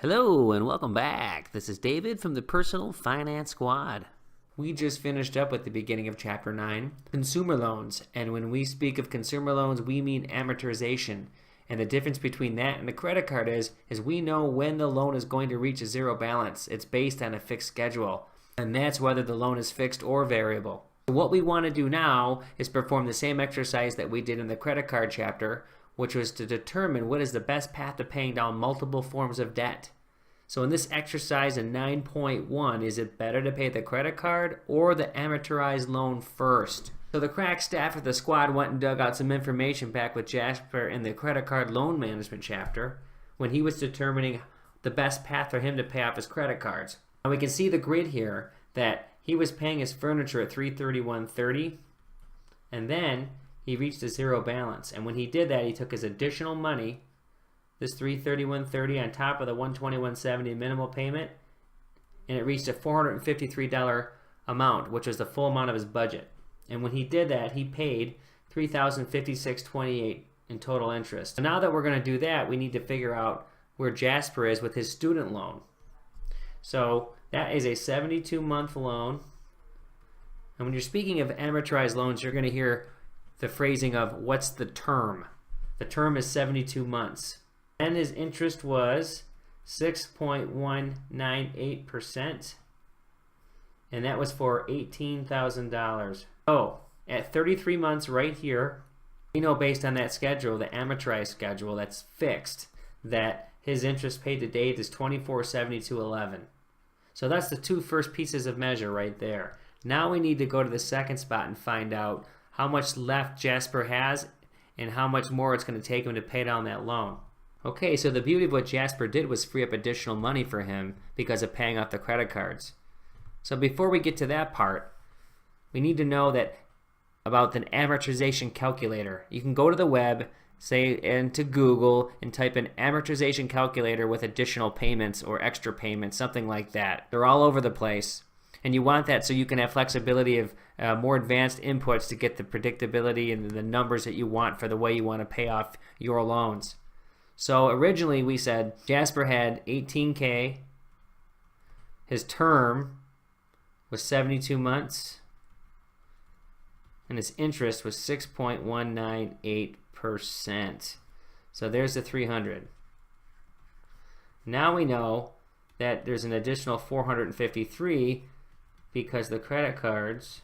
Hello and welcome back. This is David from the Personal Finance Squad. We just finished up with the beginning of Chapter 9, consumer loans. And when we speak of consumer loans, we mean amortization. And the difference between that and a credit card is we know when the loan is going to reach a zero balance. It's based on a fixed schedule. And that's whether the loan is fixed or variable. What we want to do now is perform the same exercise that we did in the credit card chapter, which was to determine what is the best path to paying down multiple forms of debt. So in this exercise in 9.1, is it better to pay the credit card or the amortized loan first? So the crack staff of the squad went and dug out some information back with Jasper in the credit card loan management chapter when he was determining the best path for him to pay off his credit cards. And we can see the grid here that he was paying his furniture at $331.30, and then he reached a zero balance. And when he did that, he took his additional money, this $331.30 on top of the $121.70 minimal payment, and it reached a $453 amount, which was the full amount of his budget. And when he did that, he paid $3,056.28 in total interest. So now that we're going to do that, we need to figure out where Jasper is with his student loan. So that is a 72-month loan. And when you're speaking of amortized loans, you're going to hear the phrasing of what's the term. The term is 72 months. And his interest was 6.198%. And that was for $18,000. So at 33 months right here, we know based on that schedule, the amortized schedule that's fixed, that his interest paid to date is $2472.11. So that's the two first pieces of measure right there. Now we need to go to the second spot and find out how much left Jasper has and how much more it's going to take him to pay down that loan. Okay, so the beauty of what Jasper did was free up additional money for him because of paying off the credit cards. So before we get to that part, we need to know that about the amortization calculator. You can go to the web, say into Google, and type in amortization calculator with additional payments or extra payments, something like that. They're all over the place. And you want that so you can have flexibility of more advanced inputs to get the predictability and the numbers that you want for the way you want to pay off your loans. So originally we said Jasper had $18K. His term was 72 months. And his interest was 6.198%. So there's the 300. Now we know that there's an additional 453 because the credit cards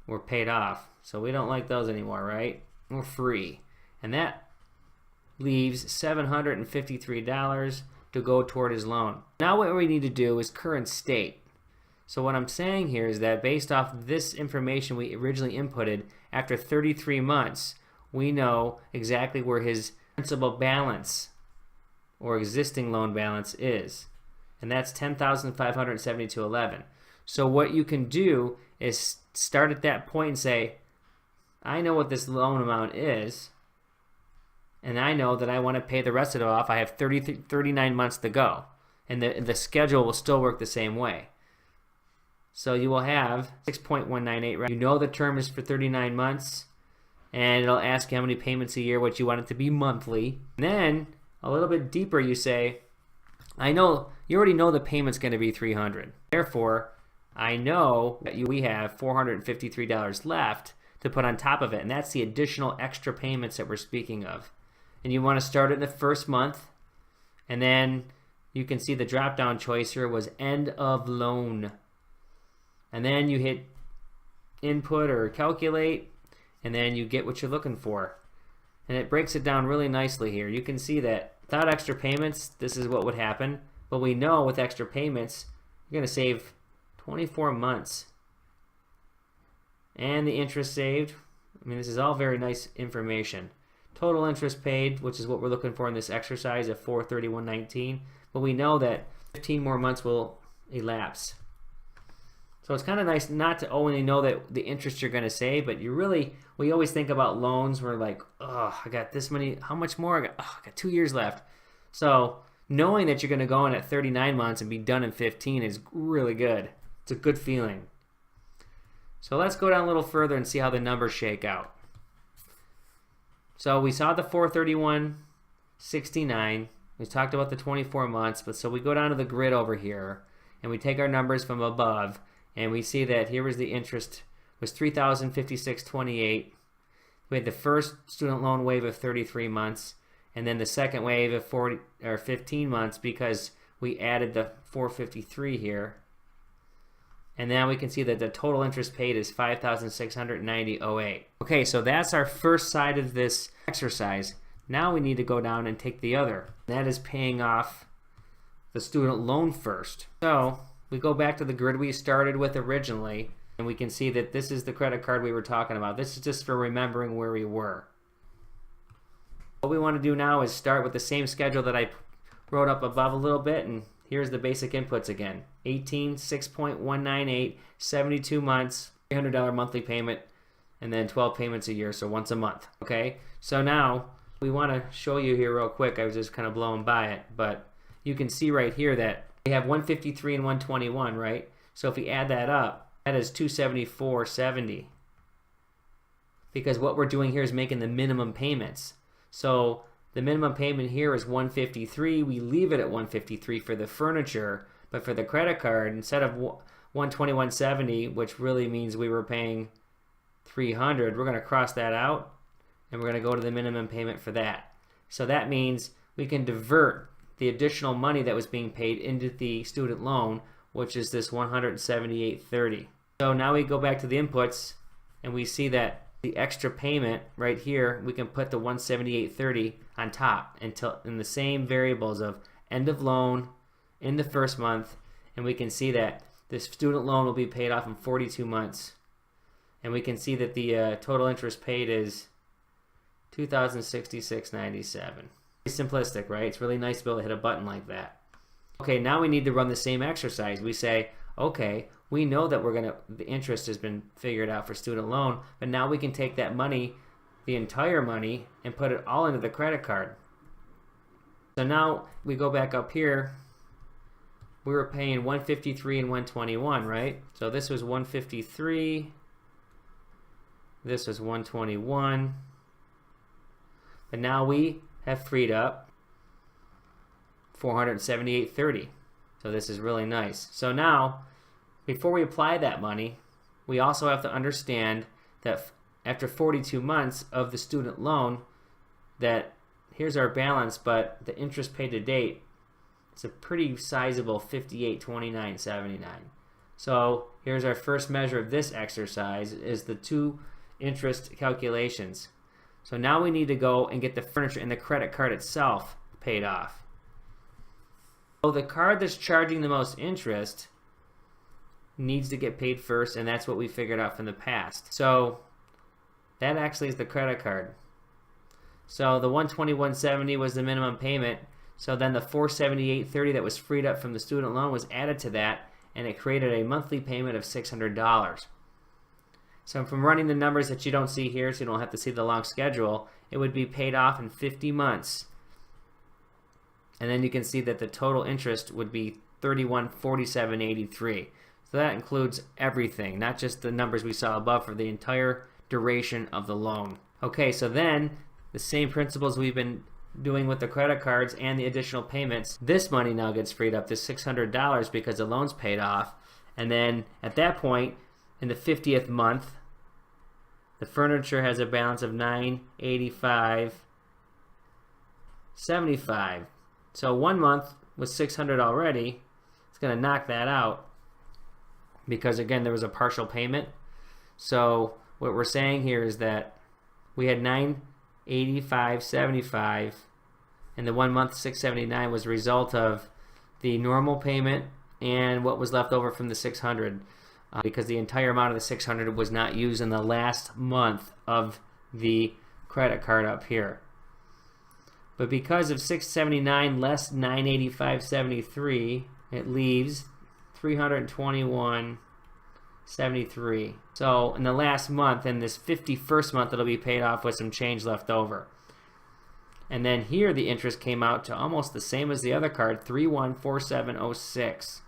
were paid off. So we don't like those anymore, right? We're free. And that leaves $753 to go toward his loan. Now what we need to do is current state. So what I'm saying here is that based off this information we originally inputted, after 33 months, we know exactly where his principal balance or existing loan balance is. And that's $10,572.11. So what you can do is start at that point and say, I know what this loan amount is, and I know that I want to pay the rest of it off. I have 39 months to go. And the schedule will still work the same way. So you will have 6.198, right? You know the term is for 39 months, and it'll ask you how many payments a year, what you want it to be monthly. And then, a little bit deeper, you say, I know, you already know the payment's going to be $300. Therefore, I know that we have $453 left to put on top of it, and that's the additional extra payments that we're speaking of. And you want to start it in the first month, and then you can see the drop-down choice here was end of loan. And then you hit input or calculate, and then you get what you're looking for. And it breaks it down really nicely here. You can see that without extra payments, this is what would happen. But we know with extra payments, you're going to save 24 months. And the interest saved. I mean, this is all very nice information. Total interest paid, which is what we're looking for in this exercise at $431.19. But we know that 15 more months will elapse. So it's kind of nice not to only know that the interest you're going to save, but we always think about loans. We're like, oh, I got this many, how much more? I got 2 years left. So knowing that you're going to go in at 39 months and be done in 15 is really good. It's a good feeling. So let's go down a little further and see how the numbers shake out. So we saw the 431.69. We talked about the 24 months, but so we go down to the grid over here and we take our numbers from above and we see that here was the interest was $3,056.28. We had the first student loan wave of 33 months and then the second wave of 15 months because we added the 453 here. And now we can see that the total interest paid is $5,690.08. Okay, so that's our first side of this exercise. Now we need to go down and take the other. That is paying off the student loan first. So we go back to the grid we started with originally, and we can see that this is the credit card we were talking about. This is just for remembering where we were. What we want to do now is start with the same schedule that I wrote up above a little bit, and here's the basic inputs again. 18, 6.198, 72 months, $300 monthly payment, and then 12 payments a year, so once a month. Okay, so now we want to show you here real quick. I was just kind of blowing by it, but you can see right here that we have 153 and 121, right? So if we add that up, that is 274.70. Because what we're doing here is making the minimum payments. So the minimum payment here is 153. We leave it at 153 for the furniture, but for the credit card, instead of 121.70, which really means we were paying 300, we're going to cross that out and we're going to go to the minimum payment for that. So that means we can divert the additional money that was being paid into the student loan, which is this $178.30. So now we go back to the inputs and we see that the extra payment right here, we can put the $178.30 on top until in the same variables of end of loan in the first month, and we can see that this student loan will be paid off in 42 months. And we can see that the total interest paid is $2,066.97. Simplistic, right? It's really nice to be able to hit a button like that. Okay, now we need to run the same exercise. We say, okay, we know that the interest has been figured out for student loan, but now we can take that money, the entire money, and put it all into the credit card. So now we go back up here. We were paying 153 and 121, right? So this was 153. This was 121. But now we have freed up $478.30. So this is really nice. So now, before we apply that money, we also have to understand that after 42 months of the student loan, that here's our balance, but the interest paid to date, it's a pretty sizable $58.29.79. So here's our first measure of this exercise, is the two interest calculations. So now we need to go and get the furniture and the credit card itself paid off. So the card that's charging the most interest needs to get paid first, and that's what we figured out from the past. So that actually is the credit card. So the $121.70 was the minimum payment. So then the $478.30 that was freed up from the student loan was added to that, and it created a monthly payment of $600. So from running the numbers that you don't see here, so you don't have to see the long schedule, it would be paid off in 50 months. And then you can see that the total interest would be $3147.83. So that includes everything, not just the numbers we saw above, for the entire duration of the loan. Okay, so then the same principles we've been doing with the credit cards and the additional payments, this money now gets freed up to $600 because the loan's paid off. And then at that point, in the 50th month, the furniture has a balance of $985.75. So 1 month with $600 already, it's going to knock that out because, again, there was a partial payment. So what we're saying here is that we had $985.75, and the 1 month $679 was a result of the normal payment and what was left over from the $600, because the entire amount of the $600 was not used in the last month of the credit card up here. But because of $679 less $985.73, it leaves $321.73. So in the last month, in this 51st month, it'll be paid off with some change left over. And then here the interest came out to almost the same as the other card, $3147.06.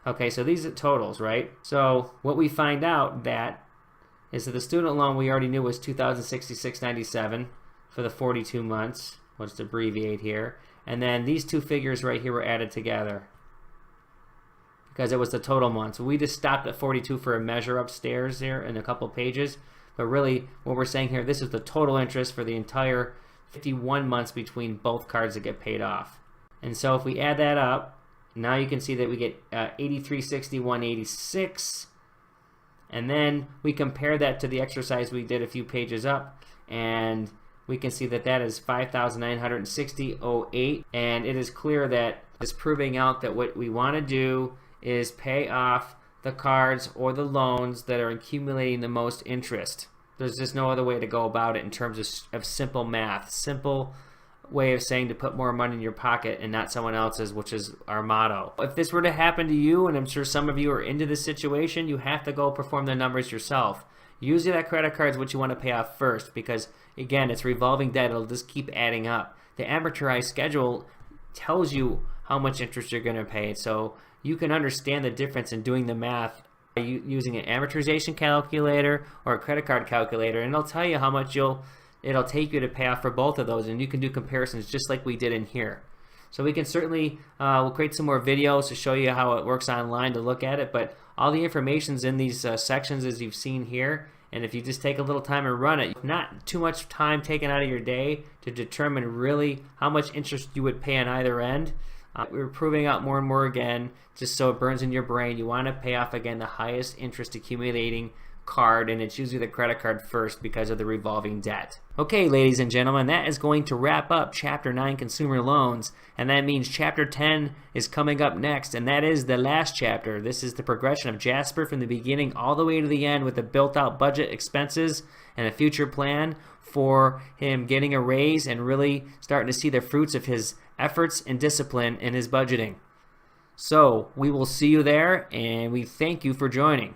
Okay, so these are totals, right? So what we find out that is that the student loan we already knew was $2,066.97 for the 42 months. Let's abbreviate here. and then these two figures right here were added together because it was the total month. So we just stopped at 42 for a measure upstairs there in a couple pages, but really what we're saying here, this is the total interest for the entire 51 months between both cards that get paid off. And so if we add that up, now you can see that we get $83.6186, and then we compare that to the exercise we did a few pages up, and we can see that that is $5,960.08, and it is clear that it's proving out that what we want to do is pay off the cards or the loans that are accumulating the most interest. There's just no other way to go about it in terms of simple math, simple way of saying to put more money in your pocket and not someone else's, which is our motto. If this were to happen to you, and I'm sure some of you are into this situation, you have to go perform the numbers yourself. Usually that credit card is what you want to pay off first because, again, it's revolving debt. It'll just keep adding up. The amortized schedule tells you how much interest you're going to pay, so you can understand the difference in doing the math by using an amortization calculator or a credit card calculator, and it'll tell you how much it'll take you to pay off for both of those, and you can do comparisons just like we did in here. So we can certainly, we'll create some more videos to show you how it works online to look at it, but all the information's in these sections as you've seen here, and if you just take a little time and run it, not too much time taken out of your day to determine really how much interest you would pay on either end. We're proving out more and more again, just so it burns in your brain. You want to pay off, again, the highest interest accumulating card, and it's usually the credit card first because of the revolving debt. Okay, ladies and gentlemen, that is going to wrap up Chapter 9 Consumer Loans, and that means Chapter 10 is coming up next, and that is the last chapter. This is the progression of Jasper from the beginning all the way to the end with a built-out budget, expenses, and a future plan for him getting a raise and really starting to see the fruits of his efforts and discipline in his budgeting. So we will see you there, and we thank you for joining.